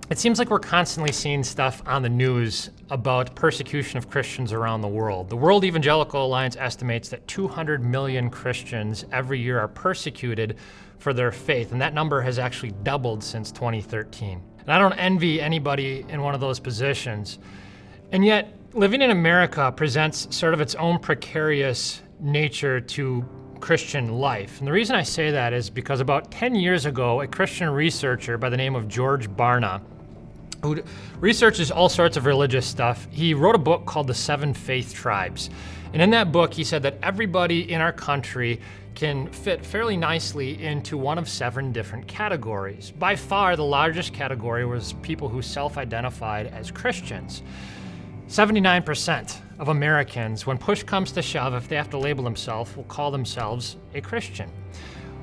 It seems like we're constantly seeing stuff on the news about persecution of Christians around the world. The World Evangelical Alliance estimates that 200 million Christians every year are persecuted for their faith, and that number has actually doubled since 2013. And I don't envy anybody in one of those positions. And yet, living in America presents sort of its own precarious nature to Christian life. And the reason I say that is because about 10 years ago, a Christian researcher by the name of George Barna, who researches all sorts of religious stuff, he wrote a book called The Seven Faith Tribes. And in that book, he said that everybody in our country can fit fairly nicely into one of 7 different categories. By far, the largest category was people who self-identified as Christians. 79% of Americans, when push comes to shove, if they have to label themselves, will call themselves a Christian.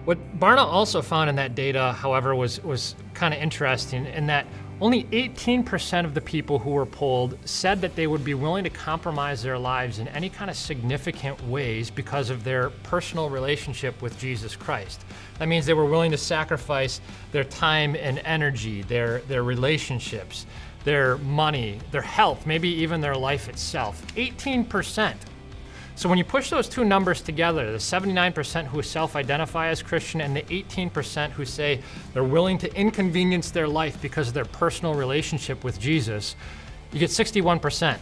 What Barna also found in that data, however, was kind of interesting in that only 18% of the people who were polled said that they would be willing to compromise their lives in any kind of significant ways because of their personal relationship with Jesus Christ. That means they were willing to sacrifice their time and energy, their relationships, their money, their health, maybe even their life itself. 18%. So when you push those two numbers together, the 79% who self-identify as Christian and the 18% who say they're willing to inconvenience their life because of their personal relationship with Jesus, you get 61%.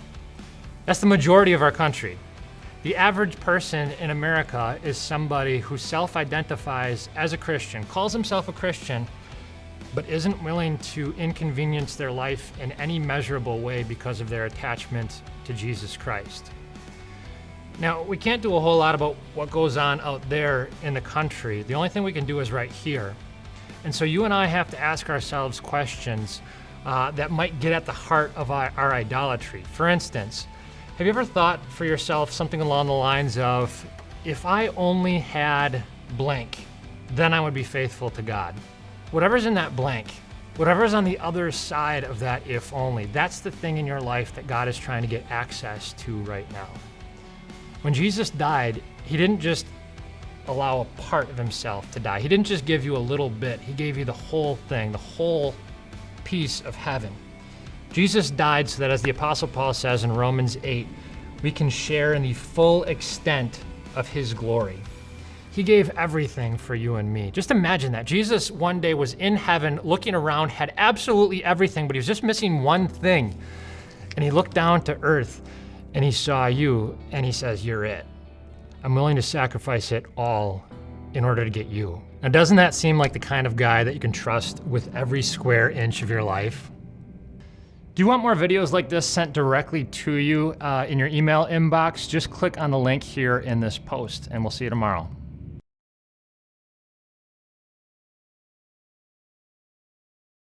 That's the majority of our country. The average person in America is somebody who self-identifies as a Christian, calls himself a Christian, but isn't willing to inconvenience their life in any measurable way because of their attachment to Jesus Christ. Now, we can't do a whole lot about what goes on out there in the country. The only thing we can do is right here. And so you and I have to ask ourselves questions that might get at the heart of our idolatry. For instance, have you ever thought for yourself something along the lines of, if I only had blank, then I would be faithful to God? Whatever's in that blank, whatever's on the other side of that if only, that's the thing in your life that God is trying to get access to right now. When Jesus died, he didn't just allow a part of himself to die. He didn't just give you a little bit. He gave you the whole thing, the whole piece of heaven. Jesus died so that, as the Apostle Paul says in Romans 8, we can share in the full extent of his glory. He gave everything for you and me. Just imagine that. Jesus one day was in heaven looking around, had absolutely everything, but he was just missing one thing. And he looked down to earth and he saw you and he says, "You're it. I'm willing to sacrifice it all in order to get you." Now, doesn't that seem like the kind of guy that you can trust with every square inch of your life? Do you want more videos like this sent directly to you in your email inbox? Just click on the link here in this post and we'll see you tomorrow.